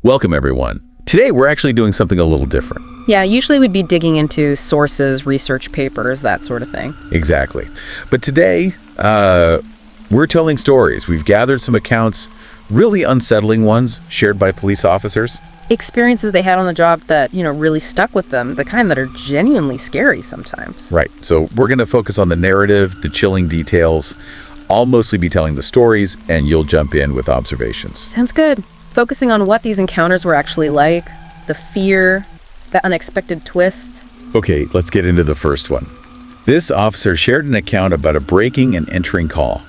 Welcome, everyone. Today, we're actually doing something a little different. Yeah, usually we'd be digging into sources, research papers, that sort of thing. Exactly. But today, we're telling stories. We've gathered some accounts, really unsettling ones, shared by police officers. Experiences they had on the job that, really stuck with them, the kind that are genuinely scary sometimes. Right. So we're going to focus on the narrative, the chilling details. I'll mostly be telling the stories, and you'll jump in with observations. Sounds good. Focusing on what these encounters were actually like, the fear, the unexpected twists. Okay, let's get into the first one. This officer shared an account about a breaking and entering call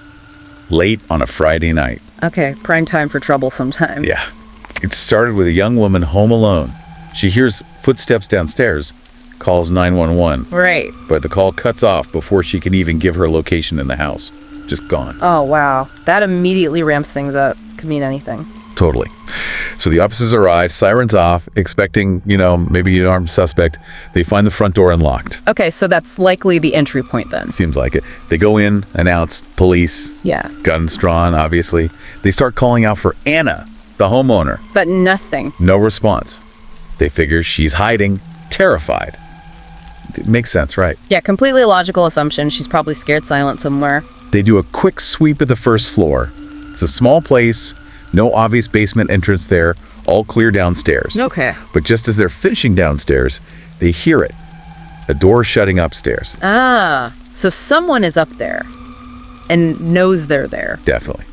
late on a Friday night. Okay, prime time for trouble sometimes. Yeah. It started with a young woman home alone. She hears footsteps downstairs, calls 911. Right. But the call cuts off before she can even give her location in the house. Just gone. Oh, wow. That immediately ramps things up. Could mean anything. Totally. So the officers arrive, sirens off, expecting, maybe an armed suspect. They find the front door unlocked. Okay, so that's likely the entry point then. Seems like it. They go in, announce police. Yeah. Guns drawn, obviously. They start calling out for Anna, the homeowner. But nothing. No response. They figure she's hiding, terrified. It makes sense, right? Yeah, completely logical assumption. She's probably scared silent somewhere. They do a quick sweep of the first floor. It's a small place, no obvious basement entrance there, all clear downstairs. Okay. But just as they're finishing downstairs, they hear it. A door shutting upstairs. Ah, so someone is up there and knows they're there. Definitely.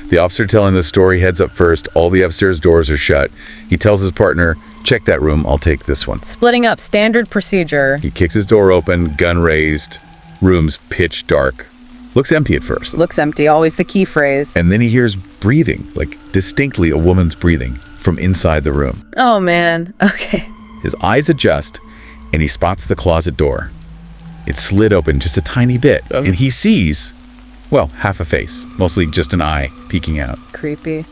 The officer telling the story heads up first. All the upstairs doors are shut. He tells his partner, check that room, I'll take this one. Splitting up, standard procedure. He kicks his door open, gun raised, room's pitch dark. Looks empty at first. Looks empty, always the key phrase. And then he hears breathing, like distinctly a woman's breathing from inside the room. Oh man, okay. His eyes adjust and he spots the closet door. It slid open just a tiny bit and he sees, half a face, mostly just an eye peeking out. Creepy.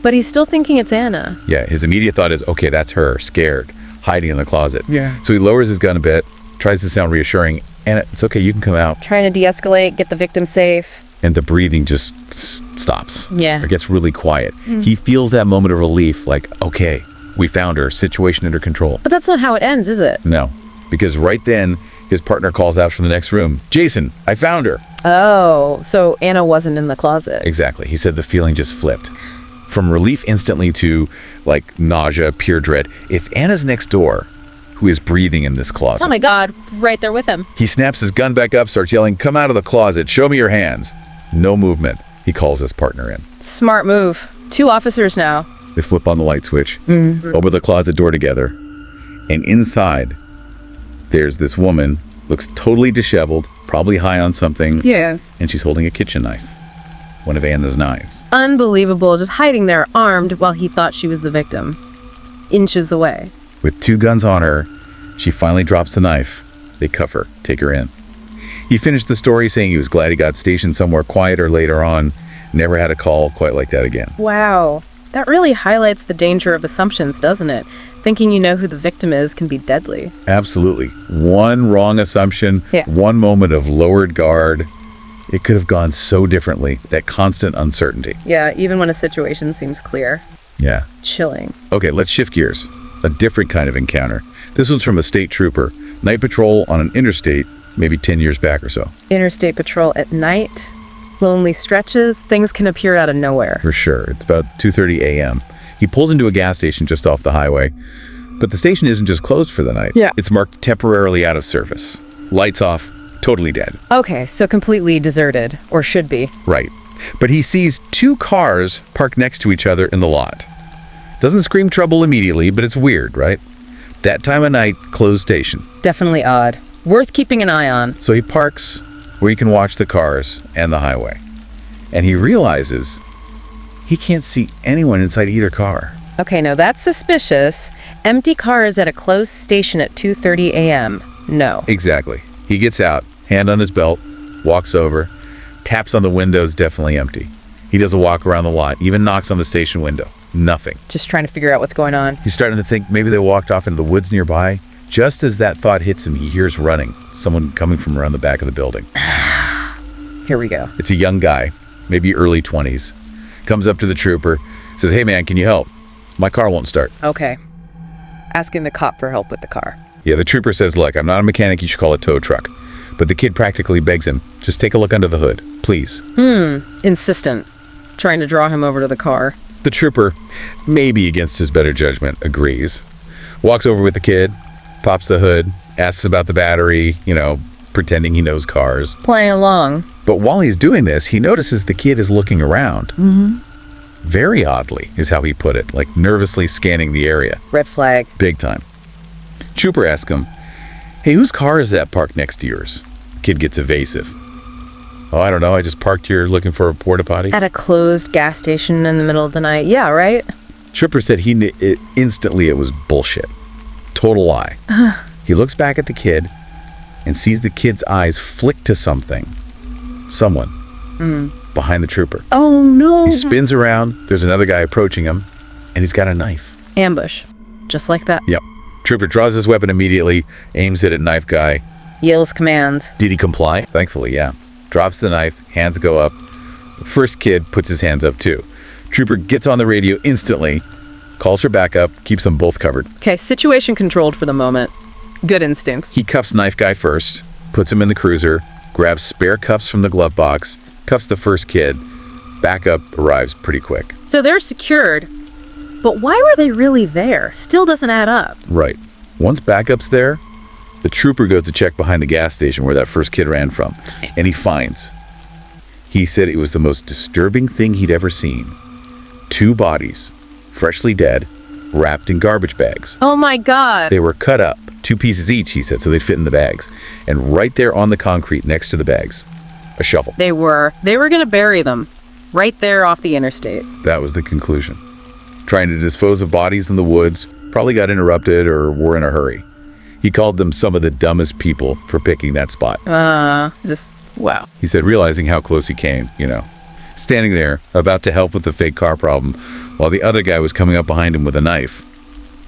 But he's still thinking it's Anna. Yeah, his immediate thought is, okay, that's her, scared, hiding in the closet. Yeah. So he lowers his gun a bit, tries to sound reassuring, and it's okay, you can come out. Trying to de-escalate, get the victim safe. And the breathing just stops. Yeah. Or gets really quiet. He feels that moment of relief, like, okay, we found her, situation under control. But that's not how it ends, is it? No, because right then, his partner calls out from the next room, Jason, I found her. Oh, so Anna wasn't in the closet. Exactly. He said the feeling just flipped. From relief instantly to, nausea, pure dread. If Anna's next door, who is breathing in this closet. Oh my God, right there with him. He snaps his gun back up, starts yelling, come out of the closet, show me your hands. No movement. He calls his partner in. Smart move. 2 officers now. They flip on the light switch, open the closet door together, and inside, there's this woman, looks totally disheveled, probably high on something. Yeah. And she's holding a kitchen knife. One of Anna's knives. Unbelievable, just hiding there armed while he thought she was the victim. Inches away. With 2 guns on her, she finally drops the knife. They cuff her, take her in. He finished the story saying he was glad he got stationed somewhere quieter later on. Never had a call quite like that again. Wow. That really highlights the danger of assumptions, doesn't it? Thinking you know who the victim is can be deadly. Absolutely. One wrong assumption, Yeah. one moment of lowered guard. It could have gone so differently, that constant uncertainty. Yeah, even when a situation seems clear. Yeah. Chilling. Okay, let's shift gears. A different kind of encounter. This one's from a state trooper. Night patrol on an interstate, maybe 10 years back or so. Interstate patrol at night. Lonely stretches. Things can appear out of nowhere. For sure. It's about 2:30 a.m. He pulls into a gas station just off the highway. But the station isn't just closed for the night. Yeah. It's marked temporarily out of service. Lights off, totally dead. Okay, so completely deserted. Or should be. Right. But he sees 2 cars parked next to each other in the lot. Doesn't scream trouble immediately, but it's weird, right? That time of night, closed station. Definitely odd. Worth keeping an eye on. So he parks where he can watch the cars and the highway. And he realizes he can't see anyone inside either car. Okay, no, that's suspicious. Empty cars at a closed station at 2:30 a.m. No. Exactly. He gets out, hand on his belt, walks over, taps on the windows, definitely empty. He does a walk around the lot, even knocks on the station window. Nothing. Just trying to figure out what's going on. He's starting to think maybe they walked off into the woods nearby. Just as that thought hits him, he hears running. Someone coming from around the back of the building. Here we go. It's a young guy, maybe early 20s. Comes up to the trooper, says, hey man, can you help? My car won't start. Okay. Asking the cop for help with the car. Yeah, the trooper says, look, I'm not a mechanic, you should call a tow truck. But the kid practically begs him, just take a look under the hood, please. Insistent. Trying to draw him over to the car. The trooper, maybe against his better judgment, agrees. Walks over with the kid, pops the hood, asks about the battery, pretending he knows cars. Playing along. But while he's doing this, he notices the kid is looking around. Very oddly, is how he put it, like nervously scanning the area. Red flag. Big time. Trooper asks him, hey, whose car is that parked next to yours? Kid gets evasive. Oh, I don't know, I just parked here looking for a porta potty. At a closed gas station in the middle of the night. Yeah, right? Trooper said instantly it was bullshit. Total lie. He looks back at the kid and sees the kid's eyes flick to something. Someone. Behind the trooper. Oh, no. He spins around, there's another guy approaching him, and he's got a knife. Ambush. Just like that. Yep. Trooper draws his weapon immediately, aims it at knife guy. Yells commands. Did he comply? Thankfully, yeah. Drops the knife, hands go up. The first kid puts his hands up too. Trooper gets on the radio instantly, calls for backup, keeps them both covered. Okay, situation controlled for the moment. Good instincts. He cuffs knife guy first, puts him in the cruiser, grabs spare cuffs from the glove box, cuffs the first kid. Backup arrives pretty quick. So they're secured, but why were they really there? Still doesn't add up. Right. Once backup's there, the trooper goes to check behind the gas station where that first kid ran from, and he finds. He said it was the most disturbing thing he'd ever seen. 2 bodies, freshly dead, wrapped in garbage bags. Oh my God. They were cut up, 2 pieces each, he said, so they'd fit in the bags. And right there on the concrete next to the bags, a shovel. They were going to bury them right there off the interstate. That was the conclusion. Trying to dispose of bodies in the woods, probably got interrupted or were in a hurry. He called them some of the dumbest people for picking that spot. Wow. He said, realizing how close he came, standing there, about to help with the fake car problem, while the other guy was coming up behind him with a knife.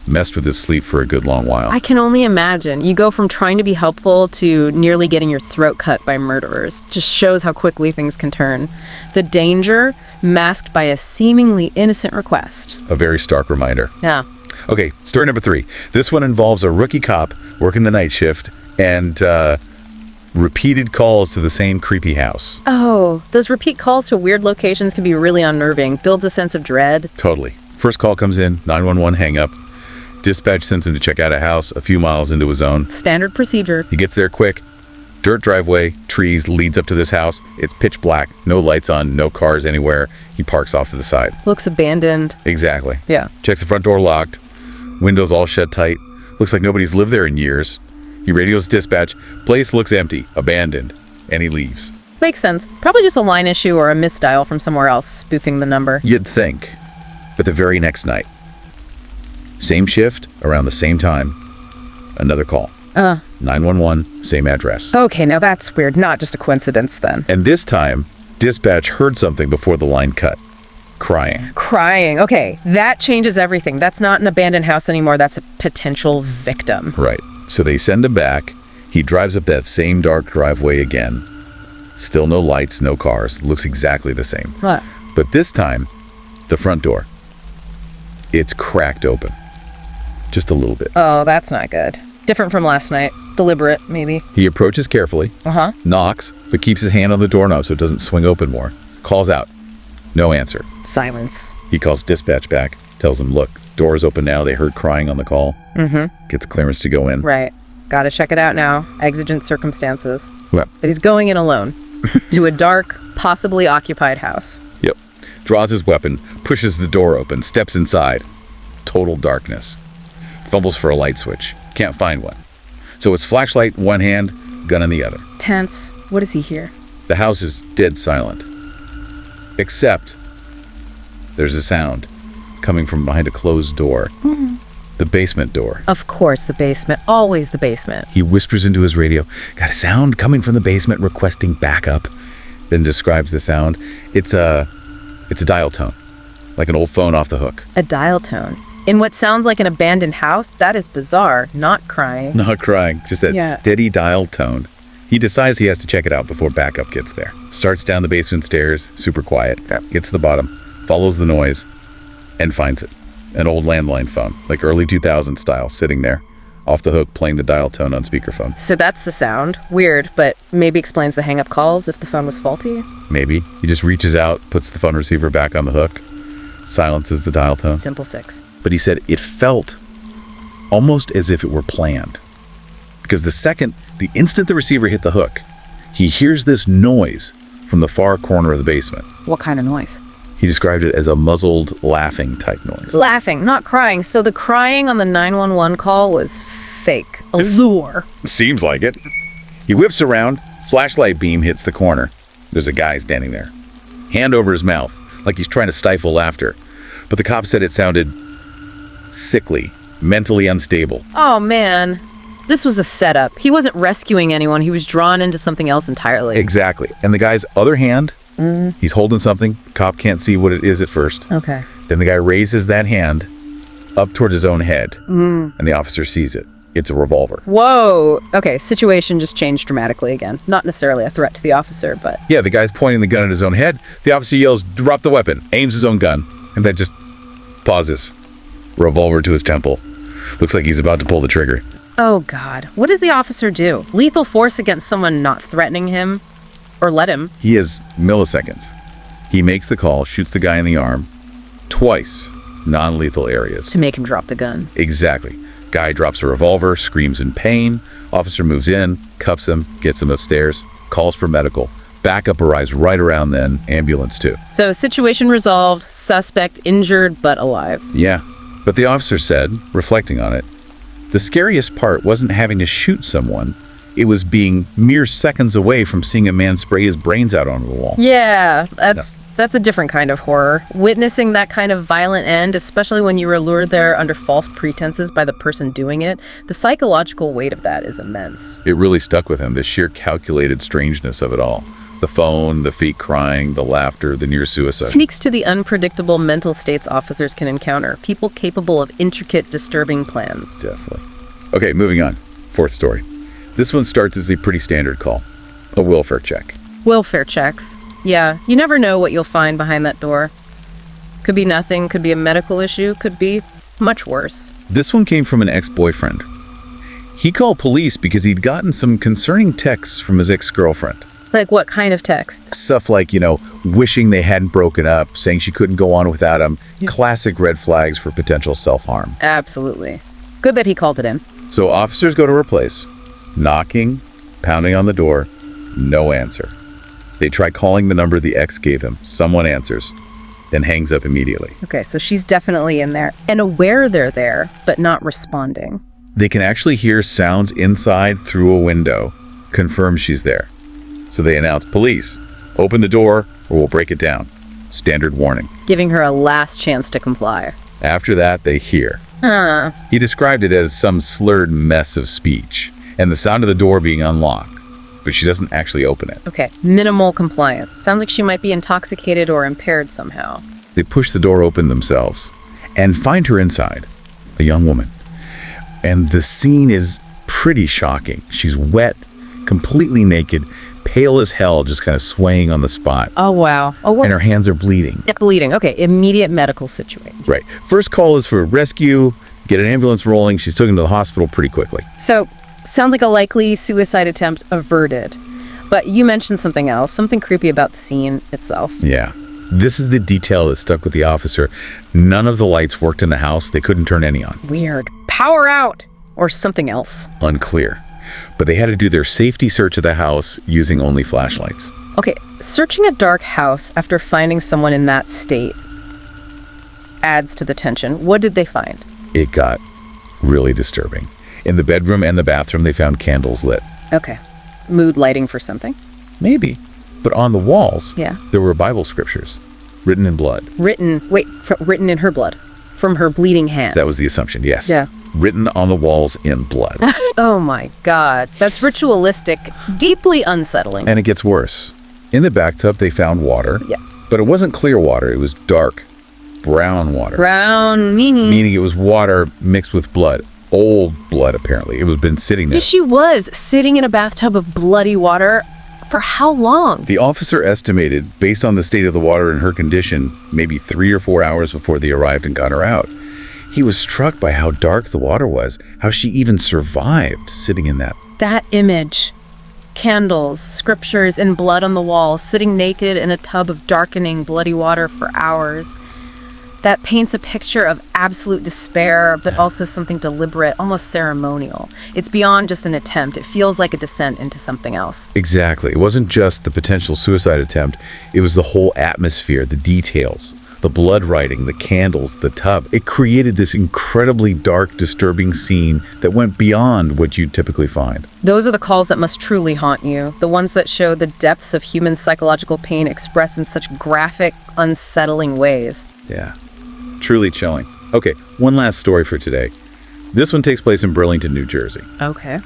Messed with his sleep for a good long while. I can only imagine. You go from trying to be helpful to nearly getting your throat cut by murderers. Just shows how quickly things can turn. The danger masked by a seemingly innocent request. A very stark reminder. Yeah. Okay, story number 3. This one involves a rookie cop working the night shift and repeated calls to the same creepy house. Oh, those repeat calls to weird locations can be really unnerving. Builds a sense of dread. Totally. First call comes in, 911 hang up. Dispatch sends him to check out a house a few miles into his own. Standard procedure. He gets there quick. Dirt driveway, trees, leads up to this house. It's pitch black, no lights on, no cars anywhere. He parks off to the side. Looks abandoned. Exactly. Yeah. Checks the front door locked. Windows all shut tight. Looks like nobody's lived there in years. He radios dispatch. Place looks empty, abandoned. And he leaves. Makes sense. Probably just a line issue or a misdial from somewhere else spoofing the number. You'd think. But the very next night, same shift, around the same time, another call. 911, same address. Okay, now that's weird. Not just a coincidence then. And this time, dispatch heard something before the line cut. Crying. Crying. Okay, that changes everything. That's not an abandoned house anymore. That's a potential victim. Right. So they send him back. He drives up that same dark driveway again. Still no lights, no cars. Looks exactly the same. What? But this time, the front door. It's cracked open. Just a little bit. Oh, that's not good. Different from last night. Deliberate, maybe. He approaches carefully. Knocks, but keeps his hand on the doorknob so it doesn't swing open more. Calls out. No answer. Silence. He calls dispatch back. Tells them, look, door's open now. They heard crying on the call. Gets clearance to go in. Right. Gotta check it out now. Exigent circumstances. Well, But he's going in alone. To a dark, possibly occupied house. yep. Draws his weapon, pushes the door open, steps inside. Total darkness. Fumbles for a light switch. Can't find one. So it's flashlight in one hand, gun in the other. Tense. What does he hear? The house is dead silent. Except there's a sound coming from behind a closed door. The basement door. Of course, the basement. Always the basement. He whispers into his radio, got a sound coming from the basement requesting backup. Then describes the sound. It's a dial tone, like an old phone off the hook. A dial tone. In what sounds like an abandoned house? That is bizarre. Not crying. Not crying, just that Yeah. steady dial tone. He decides he has to check it out before backup gets there. Starts down the basement stairs, super quiet. Yep. Gets to the bottom, follows the noise, and finds it. An old landline phone, like early 2000 style, sitting there, off the hook, playing the dial tone on speakerphone. So that's the sound. Weird, but maybe explains the hang-up calls if the phone was faulty. Maybe. He just reaches out, puts the phone receiver back on the hook, silences the dial tone. Simple fix. But he said it felt almost as if it were planned. Because the instant the receiver hit the hook, he hears this noise from the far corner of the basement. What kind of noise? He described it as a muzzled, laughing type noise. Laughing, not crying. So the crying on the 911 call was fake. A lure. Seems like it. He whips around, flashlight beam hits the corner. There's a guy standing there, hand over his mouth, like he's trying to stifle laughter. But the cop said it sounded sickly, mentally unstable. Oh, man. This was a setup. He wasn't rescuing anyone. He was drawn into something else entirely. Exactly. And the guy's other hand, he's holding something. Cop can't see what it is at first. Okay. Then the guy raises that hand up toward his own head, and the officer sees it. It's a revolver. Whoa. Okay, situation just changed dramatically again. Not necessarily a threat to the officer, but... Yeah, the guy's pointing the gun at his own head. The officer yells, "Drop the weapon," aims his own gun, and then just pauses. Revolver to his temple. Looks like he's about to pull the trigger. Oh, God. What does the officer do? Lethal force against someone not threatening him? Or let him? He has milliseconds. He makes the call, shoots the guy in the arm, twice, non-lethal areas. To make him drop the gun. Exactly. Guy drops a revolver, screams in pain. Officer moves in, cuffs him, gets him upstairs, calls for medical. Backup arrives right around then, ambulance too. So situation resolved, suspect injured but alive. Yeah, but the officer said, reflecting on it, the scariest part wasn't having to shoot someone. It was being mere seconds away from seeing a man spray his brains out onto the wall. Yeah, that's a different kind of horror. Witnessing that kind of violent end, especially when you were lured there under false pretenses by the person doing it, the psychological weight of that is immense. It really stuck with him, the sheer calculated strangeness of it all. The phone, the feet crying, the laughter, the near suicide. Speaks to the unpredictable mental states officers can encounter. People capable of intricate, disturbing plans. Definitely. Okay, moving on. Fourth story. This one starts as a pretty standard call. A welfare check. Welfare checks. Yeah, you never know what you'll find behind that door. Could be nothing, could be a medical issue, could be much worse. This one came from an ex-boyfriend. He called police because he'd gotten some concerning texts from his ex-girlfriend. Like what kind of texts? Stuff like, wishing they hadn't broken up, saying she couldn't go on without him. Classic red flags for potential self-harm. Absolutely. Good that he called it in. So officers go to her place, knocking, pounding on the door, no answer. They try calling the number the ex gave him. Someone answers, then hangs up immediately. Okay, so she's definitely in there and aware they're there, but not responding. They can actually hear sounds inside through a window, confirm she's there. So they announce, "Police, open the door or we'll break it down." Standard warning. Giving her a last chance to comply. After that, they hear. He described it as some slurred mess of speech, and the sound of the door being unlocked, but she doesn't actually open it. Okay, minimal compliance. Sounds like she might be intoxicated or impaired somehow. They push the door open themselves and find her inside, a young woman. And the scene is pretty shocking. She's wet, completely naked, pale as hell, just kind of swaying on the spot. Oh, wow. Oh, And her hands are bleeding. bleeding. Okay, immediate medical situation. Right. First call is for rescue, get an ambulance rolling. She's taken to the hospital pretty quickly. So, sounds like a likely suicide attempt averted. But you mentioned something else, something creepy about the scene itself. Yeah. This is the detail that stuck with the officer. None of the lights worked in the house. They couldn't turn any on. Weird. Power out! Or something else. Unclear. But they had to do their safety search of the house using only flashlights. Okay, searching a dark house after finding someone in that state adds to the tension. What did they find? It got really disturbing. In the bedroom and the bathroom, they found candles lit. Okay. Mood lighting for something? Maybe. But on the walls, Yeah. there were Bible scriptures written in blood. Written in her blood. From her bleeding hands. That was the assumption, yes. Yeah. Written on the walls in blood. Oh my God. That's ritualistic, deeply unsettling. And it gets worse. In the bathtub, they found water. Yeah. But it wasn't clear water. It was dark, brown water. Brown, meaning... Meaning it was water mixed with blood. Old blood, apparently. It was been sitting there. She was sitting in a bathtub of bloody water for how long? The officer estimated, based on the state of the water and her condition, maybe 3 or 4 hours before they arrived and got her out. He was struck by how dark the water was, how she even survived sitting in that. That image. Candles, scriptures, and blood on the wall, sitting naked in a tub of darkening, bloody water for hours. That paints a picture of absolute despair, but also something deliberate, almost ceremonial. It's beyond just an attempt. It feels like a descent into something else. Exactly. It wasn't just the potential suicide attempt. It was the whole atmosphere, the details, the blood writing, the candles, the tub. It created this incredibly dark, disturbing scene that went beyond what you'd typically find. Those are the calls that must truly haunt you, the ones that show the depths of human psychological pain expressed in such graphic, unsettling ways. Yeah. Truly chilling. Okay, one last story for today. This one takes place in Burlington, New Jersey. Okay.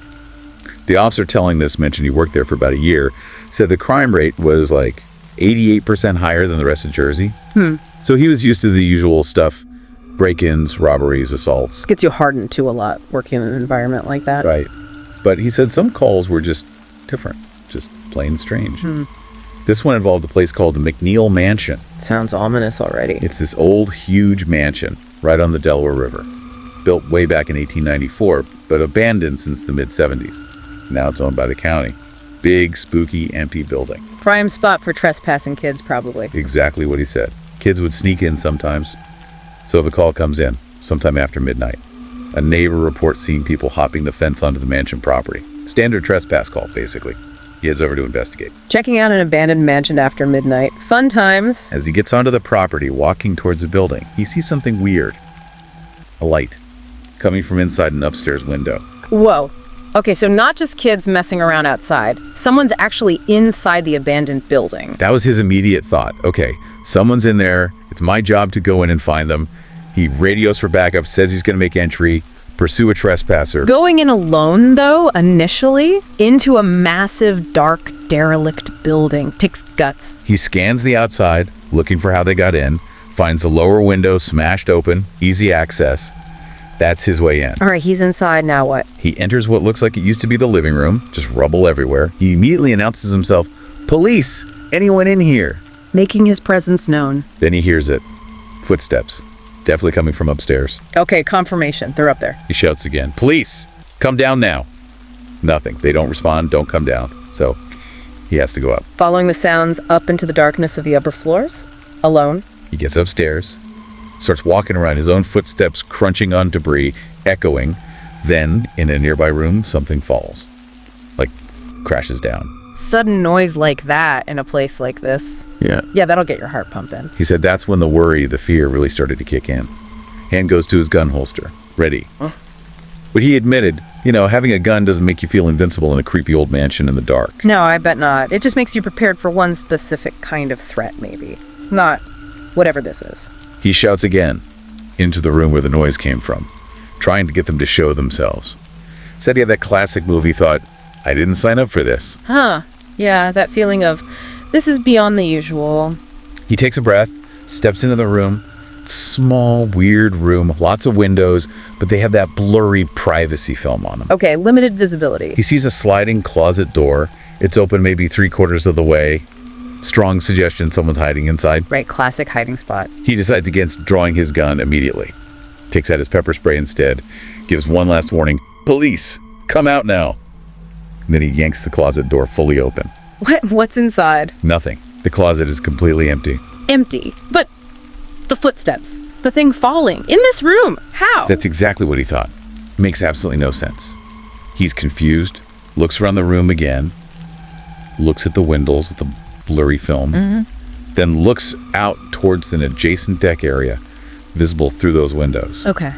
The officer telling this mentioned he worked there for about a year, said the crime rate was like 88% higher than the rest of Jersey. So he was used to the usual stuff, break-ins, robberies, assaults. Gets you hardened to a lot working in an environment like that. Right. But he said some calls were just different, just plain strange. This one involved a place called the McNeil Mansion. Sounds ominous already. It's this old, huge mansion right on the Delaware River, built way back in 1894, but abandoned since the mid-70s. Now it's owned by the county. Big, spooky, empty building. Prime spot for trespassing kids, probably. Exactly what he said. Kids would sneak in sometimes. So the call comes in, sometime after midnight. A neighbor reports seeing people hopping the fence onto the mansion property. Standard trespass call, basically. He heads over to investigate. Checking out an abandoned mansion after midnight. Fun times. As he gets onto the property, walking towards the building, he sees something weird. A light coming from inside an upstairs window. Whoa. Okay, so not just kids messing around outside. Someone's actually inside the abandoned building. That was his immediate thought. Okay, someone's in there. It's my job to go in and find them. He radios for backup, says he's going to make entry, pursue a trespasser. Going in alone, though, initially, into a massive, dark, derelict building. Takes guts. He scans the outside, looking for how they got in, finds the lower window smashed open, easy access. That's his way in. All right, he's inside. Now what? He enters what looks like it used to be the living room, just rubble everywhere. He immediately announces himself, "Police! Anyone in here?" Making his presence known. Then he hears it. Footsteps. Definitely coming from upstairs. Okay, confirmation. They're up there. He shouts again, "Police! Come down now!" Nothing. They don't respond, don't come down. So he has to go up. Following the sounds up into the darkness of the upper floors. Alone. He gets upstairs, starts walking around, his own footsteps crunching on debris, echoing. Then, in a nearby room, something falls. Like, crashes down. Sudden noise like that in a place like this. Yeah. Yeah, that'll get your heart pumping. He said that's when the worry, the fear really started to kick in. Hand goes to his gun holster. Ready. But he admitted, having a gun doesn't make you feel invincible in a creepy old mansion in the dark. No, I bet not. It just makes you prepared for one specific kind of threat, maybe. Not whatever this is. He shouts again, into the room where the noise came from, trying to get them to show themselves. Said he had that classic movie thought, I didn't sign up for this. Huh. Yeah, that feeling of, this is beyond the usual. He takes a breath, steps into the room. Small, weird room, lots of windows, but they have that blurry privacy film on them. Okay, limited visibility. He sees a sliding closet door. It's open maybe 3/4 of the way. Strong suggestion someone's hiding inside. Right, classic hiding spot. He decides against drawing his gun immediately. Takes out his pepper spray instead. Gives one last warning. Police, come out now. And then he yanks the closet door fully open. What's inside? Nothing. The closet is completely empty. Empty. But the footsteps. The thing falling. In this room. How? That's exactly what he thought. Makes absolutely no sense. He's confused. Looks around the room again. Looks at the windows with the blurry film. Then looks out towards an adjacent deck area, visible through those windows. Okay.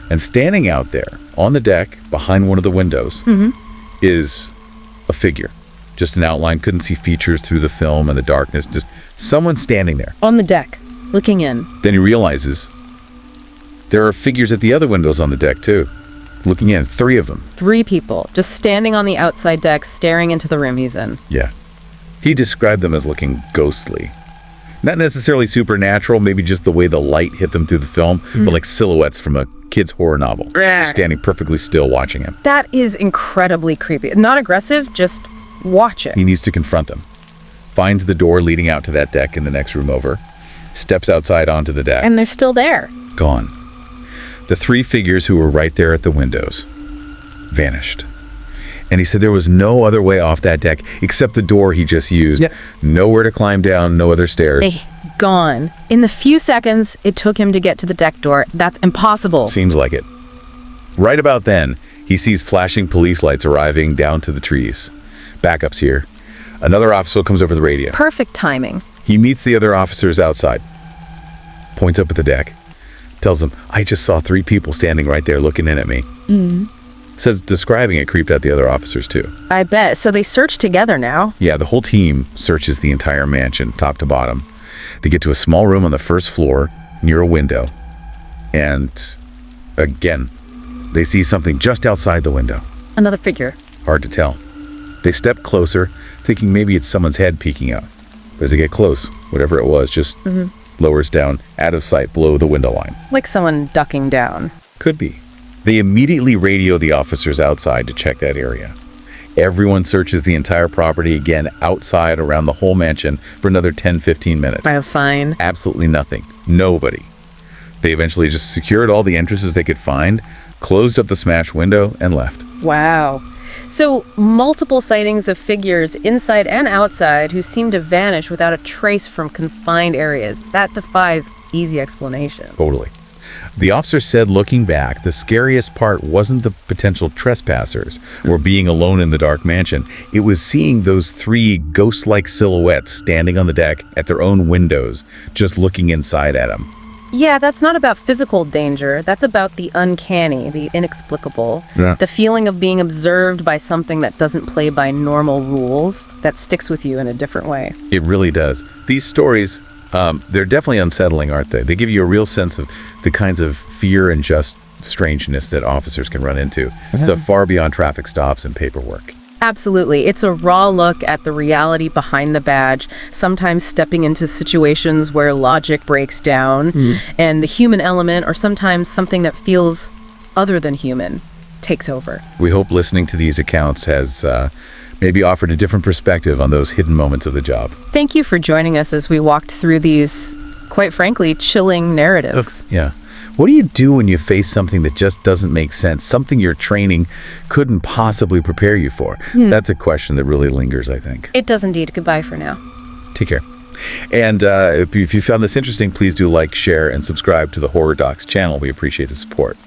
And standing out there on the deck behind one of the windows is a figure. Just an outline. Couldn't see features through the film and the darkness. Just someone standing there. On the deck. Looking in. Then he realizes there are figures at the other windows on the deck too. Looking in. 3 of them. 3 people. Just standing on the outside deck, staring into the room he's in. Yeah. He described them as looking ghostly. Not necessarily supernatural, maybe just the way the light hit them through the film, but like silhouettes from a kid's horror novel. Just standing perfectly still watching him. That is incredibly creepy. Not aggressive, just watch it. He needs to confront them. Finds the door leading out to that deck in the next room over. Steps outside onto the deck. And they're still there. Gone. The three figures who were right there at the windows vanished. And he said there was no other way off that deck except the door he just used. Yeah. Nowhere to climb down, no other stairs. Gone. In the few seconds it took him to get to the deck door, that's impossible. Seems like it. Right about then, he sees flashing police lights arriving down to the trees. Backup's here. Another officer comes over the radio. Perfect timing. He meets the other officers outside. Points up at the deck. Tells them, I just saw three people standing right there looking in at me. Says describing it creeped out the other officers too. I bet. So they search together now. Yeah, the whole team searches the entire mansion, top to bottom. They get to a small room on the first floor near a window. And again, they see something just outside the window. Another figure. Hard to tell. They step closer, thinking maybe it's someone's head peeking out. But as they get close, whatever it was just lowers down, out of sight, below the window line. Like someone ducking down. Could be. They immediately radio the officers outside to check that area. Everyone searches the entire property again, outside, around the whole mansion, for another 10-15 minutes. Oh, fine. Absolutely nothing. Nobody. They eventually just secured all the entrances they could find, closed up the smashed window, and left. Wow. So, multiple sightings of figures inside and outside who seem to vanish without a trace from confined areas. That defies easy explanation. Totally. The officer said, looking back, the scariest part wasn't the potential trespassers or being alone in the dark mansion. It was seeing those three ghost-like silhouettes standing on the deck at their own windows, just looking inside at them. Yeah, that's not about physical danger. That's about the uncanny, the inexplicable. Yeah. The feeling of being observed by something that doesn't play by normal rules, that sticks with you in a different way. It really does. These stories, they're definitely unsettling, aren't they? They give you a real sense of the kinds of fear and just strangeness that officers can run into. Stuff far beyond traffic stops and paperwork. Absolutely. It's a raw look at the reality behind the badge, sometimes stepping into situations where logic breaks down and the human element, or sometimes something that feels other than human, takes over. We hope listening to these accounts has maybe offered a different perspective on those hidden moments of the job. Thank you for joining us as we walked through these, quite frankly, chilling narratives. Yeah. What do you do when you face something that just doesn't make sense, something your training couldn't possibly prepare you for? That's a question that really lingers, I think. It does indeed. Goodbye for now. Take care. And if you found this interesting, please do like, share, and subscribe to the Horror Docs channel. We appreciate the support.